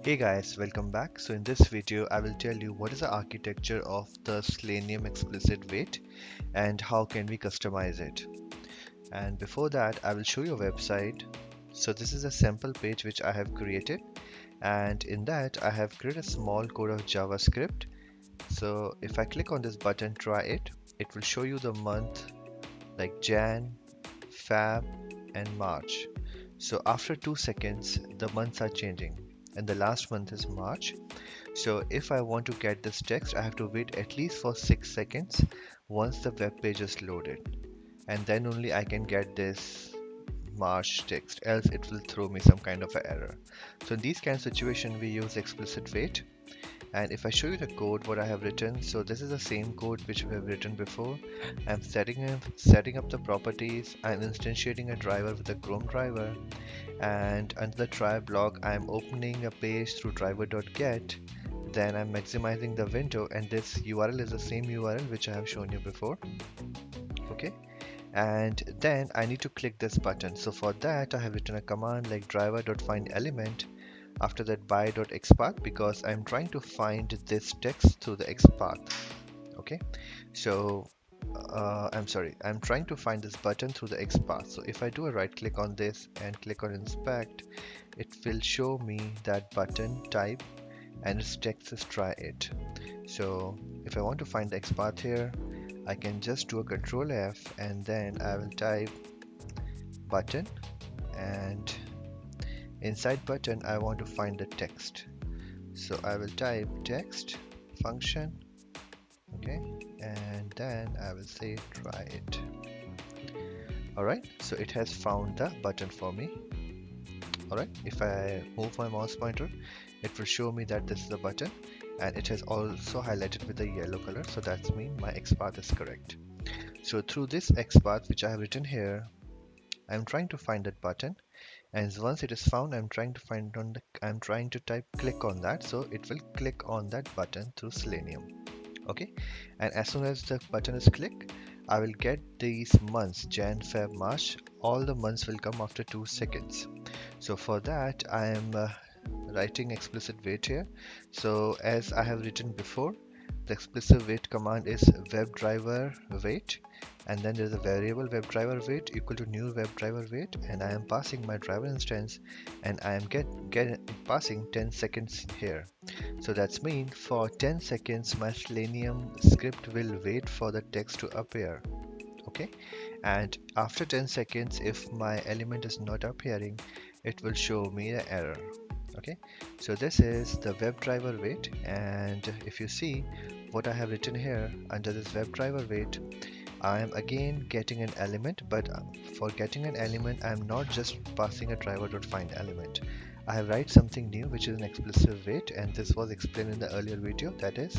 Hey guys, welcome back. So in this video, I will tell you what is the architecture of the Selenium explicit weight and how can we customize it. And before that, I will show you a website. So this is a sample page which I have created, and in that I have created a small code of JavaScript. So if I click on this button, try it, it will show you the month like Jan, Feb, and March. So after 2 seconds, the months are changing, and the last month is March. So if I want to get this text, I have to wait at least for 6 seconds once the web page is loaded, and then only I can get this March text, else it will throw me some kind of an error. So in these kind of situation, we use explicit wait. And if I show you the code what I have written, so this is the same code which we have written before. I'm setting up the properties. I'm instantiating a driver with a Chrome driver, and under the try block I'm opening a page through driver.get. Then I'm maximizing the window, and this URL is the same URL which I have shown you before. Okay, and then I need to click this button. So for that I have written a command like driver.findElement, after that by.xpath, because I'm trying to find this text through the xpath. Okay, so I'm trying to find this button through the XPath. So if I do a right click on this and click on inspect, it will show me that button type and its text is try it. So if I want to find the XPath here, I can just do a control F and then I will type button, and inside button I want to find the text. So I will type text function. Okay, and then I will say try it. Alright, so it has found the button for me. Alright, if I move my mouse pointer, it will show me that this is the button, and it has also highlighted with a yellow color, so that means my XPath is correct. So through this XPath which I have written here, I'm trying to find that button, and once it is found, I'm trying to type click on that, so it will click on that button through Selenium. Okay, and as soon as the button is clicked, I will get these months Jan, Feb, March. All the months will come after 2 seconds. So for that I am writing explicit wait here. So as I have written before, the explicit wait command is WebDriver wait, and then there's a variable WebDriver wait equal to new WebDriver wait, and I am passing my driver instance, and I am passing 10 seconds here. So that's mean for 10 seconds my Selenium script will wait for the text to appear. Okay, and after 10 seconds, if my element is not appearing, it will show me the error. Okay, so this is the WebDriver wait, and if you see what I have written here under this WebDriver wait, I am again getting an element, but for getting an element I am not just passing a driver.findElement. I have write something new which is an explicit wait, and this was explained in the earlier video, that is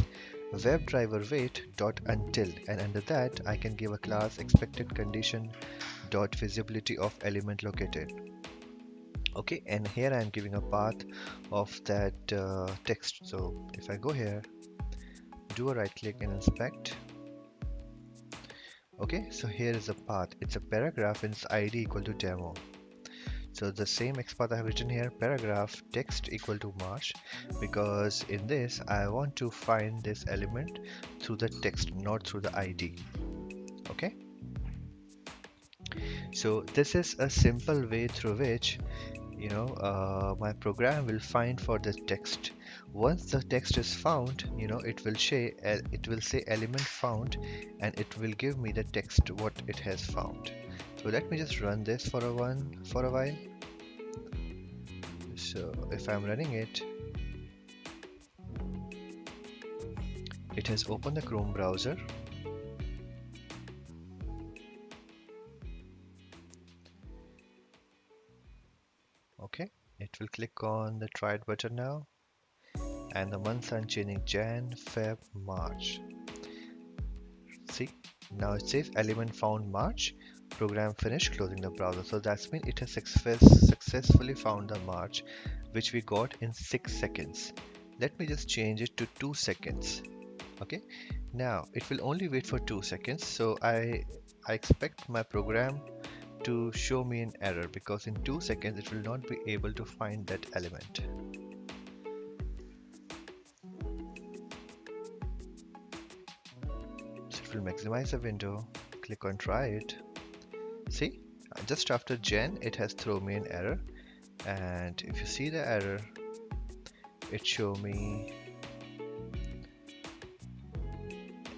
WebDriver wait dot until, and under that I can give a class expected condition dot visibility of element located. Okay, and here I am giving a path of that text. So if I go here, do a right click and inspect. Okay, so here is a path. It's a paragraph and its ID equal to demo. So the same XPath I have written here, paragraph text equal to March, because in this I want to find this element through the text, not through the ID. Okay, so this is a simple way through which my program will find for the text. Once the text is found, it will say element found, and it will give me the text what it has found. So let me just run this for a while. So if I'm running it, it has opened the Chrome browser. Okay, it will click on the try it button now, and the months are changing Jan, Feb, March. See, now it says element found March, program finished, closing the browser. So that's mean it has successfully found the March, which we got in 6 seconds. Let me just change it to 2 seconds. Okay, now it will only wait for 2 seconds, so I expect my program to show me an error, because in 2 seconds it will not be able to find that element. will maximize the window, click on try it. See, just after gen it has thrown me an error, and if you see the error, it show me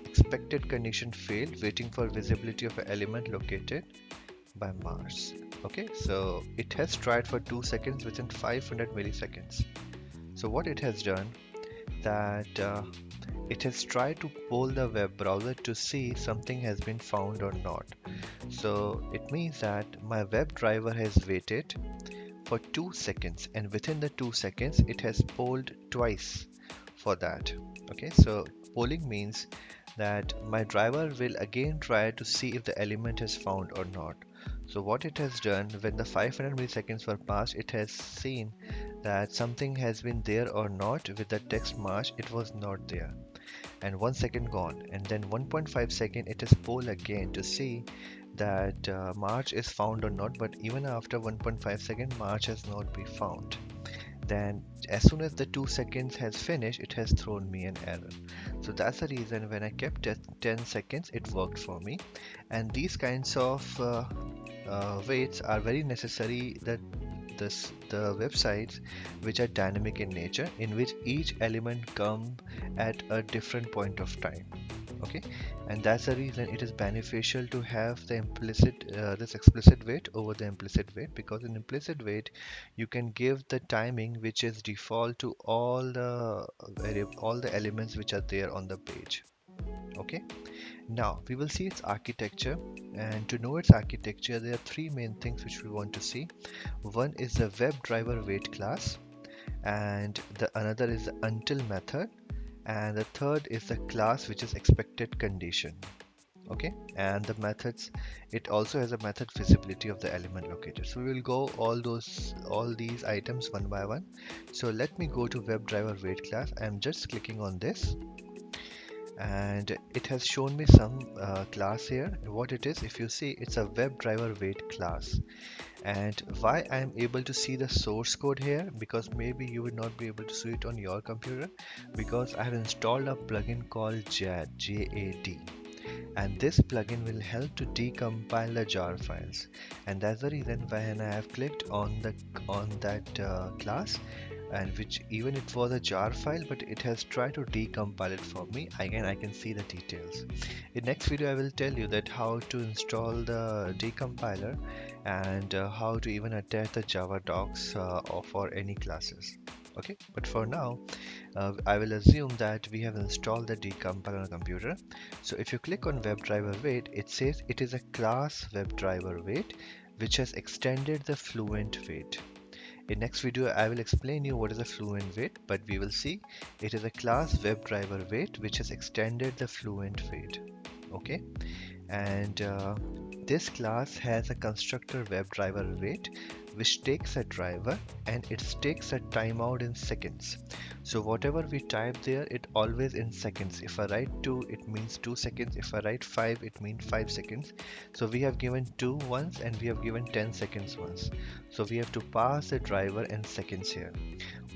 expected condition failed, waiting for visibility of an element located by Mars. Okay, so it has tried for 2 seconds within 500 milliseconds. So what it has done, that it has tried to poll the web browser to see something has been found or not. So it means that my web driver has waited for 2 seconds, and within the 2 seconds it has polled twice for that. Okay, so polling means that my driver will again try to see if the element is found or not. So what it has done, when the 500 milliseconds were passed, it has seen that something has been there or not. With the text March, it was not there, and 1 second gone, and then 1.5 second it is poll again to see that March is found or not, but even after 1.5 second March has not been found. Then as soon as the 2 seconds has finished, it has thrown me an error. So that's the reason when I kept 10 seconds it worked for me. And these kinds of waits are very necessary, that the websites which are dynamic in nature, in which each element come at a different point of time. Okay, and that's the reason it is beneficial to have the implicit this explicit wait over the implicit wait, because in implicit wait you can give the timing which is default to all the elements which are there on the page. Okay, now we will see its architecture, and to know its architecture there are three main things which we want to see. One is the web driver wait class, and the another is the until method, and the third is the class which is expected condition. Okay, and the methods, it also has a method visibility of the element located. So we will go all these items one by one. So let me go to web driver wait class. I'm just clicking on this, and it has shown me some class here. What it is, if you see, it's a web driver wait class. And why I'm able to see the source code here, because maybe you would not be able to see it on your computer, because I have installed a plugin called JAD, J-A-D, and this plugin will help to decompile the jar files. And that's the reason when I have clicked on that class, and which even it was a jar file, but it has tried to decompile it for me. Again, I can see the details. In next video I will tell you that how to install the decompiler, and how to even attach the Java docs or for any classes. Okay, but for now I will assume that we have installed the decompiler on a computer. So if you click on WebDriver wait, it says it is a class WebDriver wait which has extended the fluent wait. In next video I will explain you what is a fluent wait, but we will see it is a class WebDriver wait which has extended the fluent wait. Okay, and this class has a constructor WebDriver wait which takes a driver and it takes a timeout in seconds. So whatever we type there, it always in seconds. If I write 2, it means 2 seconds. If I write 5, it means 5 seconds. So we have given 2 once and we have given 10 seconds once. So we have to pass the driver in seconds here.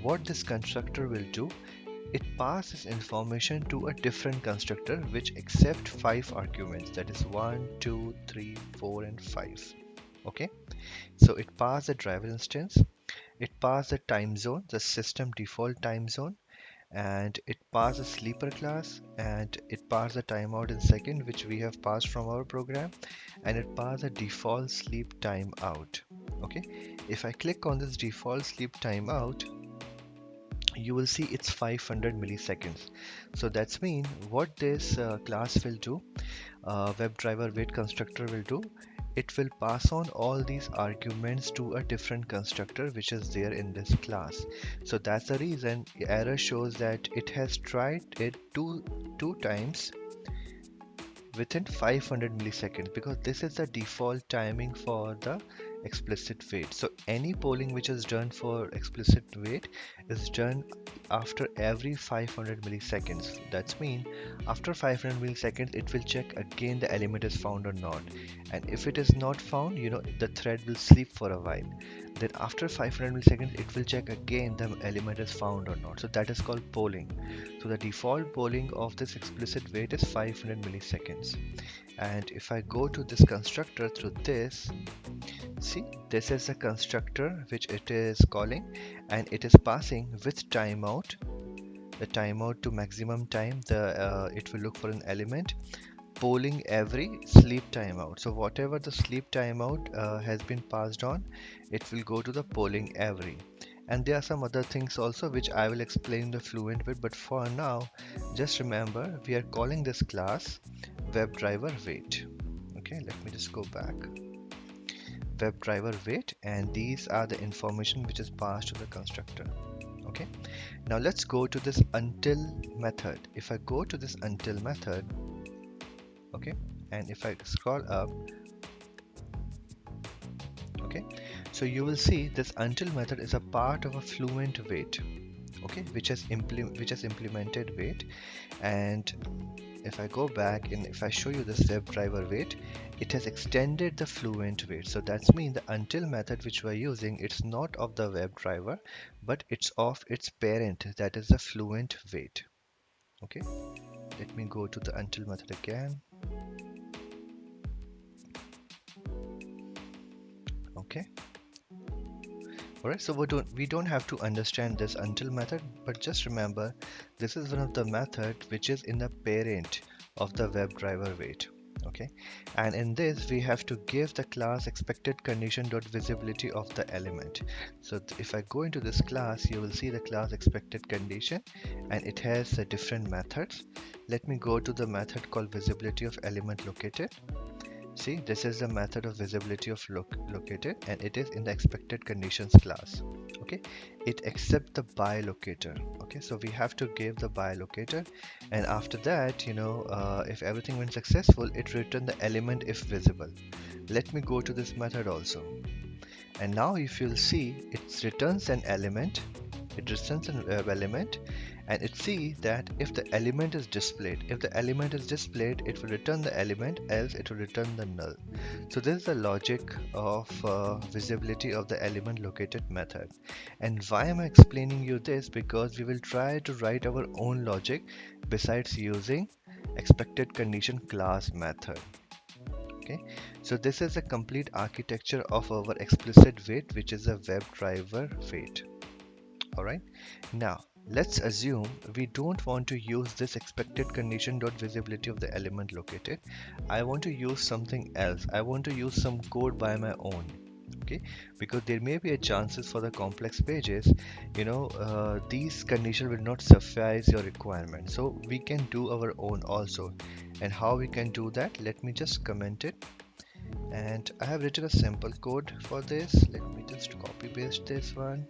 What this constructor will do, it passes information to a different constructor which accept 5 arguments, that is 1, 2, 3, 4 and 5. Okay, so it passes the driver instance, it passes the time zone, the system default time zone, and it passes sleeper class, and it passes the timeout in second which we have passed from our program, and it passes a default sleep timeout. Okay, if I click on this default sleep timeout, you will see it's 500 milliseconds. So that's mean what this class will do, WebDriver wait constructor will do, it will pass on all these arguments to a different constructor which is there in this class. So that's the reason the error shows that it has tried it two times within 500 milliseconds, because this is the default timing for the explicit wait. So any polling which is done for explicit wait is done after every 500 milliseconds. That's mean after 500 milliseconds it will check again the element is found or not, and if it is not found, the thread will sleep for a while. Then after 500 milliseconds, it will check again the element is found or not. So that is called polling. So the default polling of this explicit wait is 500 milliseconds. And if I go to this constructor through this, see, this is a constructor which it is calling, and it is passing with timeout, the timeout to maximum time. It will look for an element, polling every sleep timeout. So whatever the sleep timeout has been passed on, it will go to the polling every. And there are some other things also which I will explain the fluent with, but for now, just remember we are calling this class WebDriver wait. Okay, let me just go back. WebDriver wait, and these are the information which is passed to the constructor. Okay, now let's go to this until method. If I go to this until method, okay, and if I scroll up, okay, so you will see this until method is a part of a fluent wait, okay, which has implemented wait. And if I go back and if I show you this WebDriver wait, it has extended the fluent wait. So that's mean the until method which we're using, it's not of the WebDriver, but it's of its parent, that is the fluent wait. Okay, let me go to the until method again. Okay, alright, so we don't have to understand this until method, but just remember this is one of the method which is in the parent of the WebDriver wait. Okay, and in this we have to give the class expected condition dot visibility of the element. So if I go into this class, you will see the class expected condition, and it has different methods. Let me go to the method called visibility of element located. See, this is the method of visibility of located, and it is in the expected conditions class. Okay, it accepts the by locator. Okay, so we have to give the by locator, and after that, if everything went successful, it return the element if visible. Let me go to this method also, and now if you'll see, it returns an element. It returns an element, and it sees that if the element is displayed, it will return the element, else it will return the null. So this is the logic of visibility of the element located method. And why am I explaining you this? Because we will try to write our own logic besides using expected condition class method. Okay, so this is a complete architecture of our explicit wait, which is a WebDriver wait. Alright, now let's assume we don't want to use this expected condition dot visibility of the element located. I want to use something else. I want to use some code by my own. Okay, because there may be a chances for the complex pages, these conditions will not suffice your requirement. So we can do our own also. And how we can do that? Let me just comment it. And I have written a simple code for this. Let me just copy paste this one.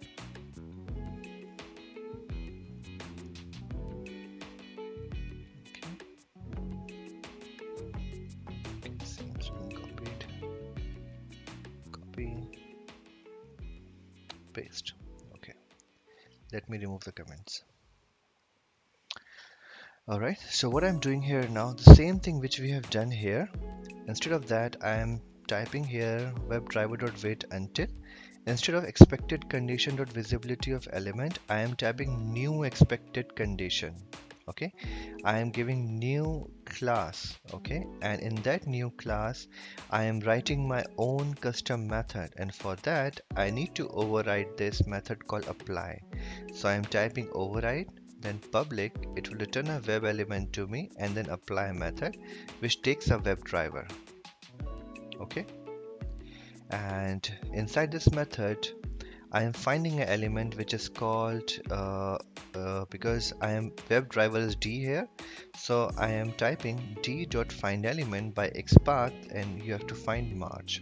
Paste. Okay, let me remove the comments. Alright, so what I'm doing here now, the same thing which we have done here. Instead of that, I am typing here WebDriver.wait until. Instead of expected condition dot visibility of element, I am typing new expected condition. Okay, I am giving new class. Okay, and in that new class I am writing my own custom method, and for that I need to override this method called apply. So I am typing override, then public, it will return a web element to me, and then apply method which takes a WebDriver. Okay, and inside this method I am finding an element which is called because I am WebDriver is D here, so I am typing d.findElement by XPath, and you have to find March.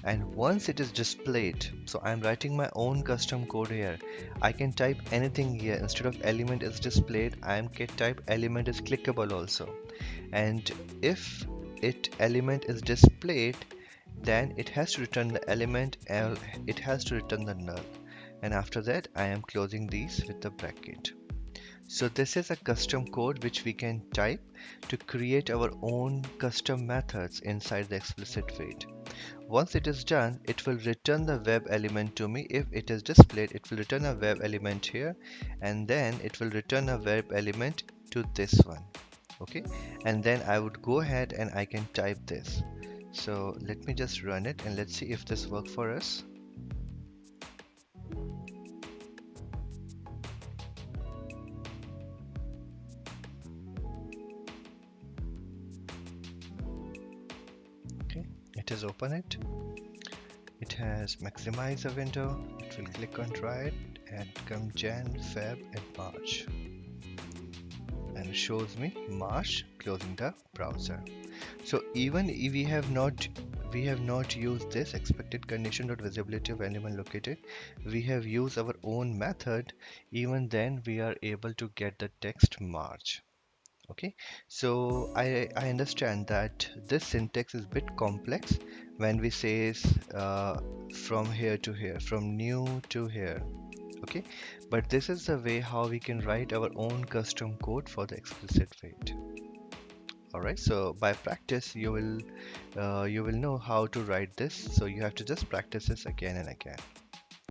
And once it is displayed, so I am writing my own custom code here. I can type anything here. Instead of element is displayed, I can type element is clickable also. And if element is displayed, then it has to return the element, it has to return the null, and after that I am closing these with the bracket. So this is a custom code which we can type to create our own custom methods inside the explicit wait. Once it is done, it will return the web element to me. If it is displayed, it will return a web element here, and then it will return a web element to this one. Okay, and then I would go ahead and I can type this. So let me just run it and let's see if this works for us. Okay, it has opened it. It has maximized the window. It will click on try it and come Jan, Feb and March. And it shows me March, closing the browser. So even if we have not used this expected condition dot visibility of element located, we have used our own method. Even then we are able to get the text March. Okay, so I understand that this syntax is a bit complex when we say from here to here, from new to here. Okay, but this is the way how we can write our own custom code for the explicit wait. All right, so by practice you will know how to write this, so you have to just practice this again and again.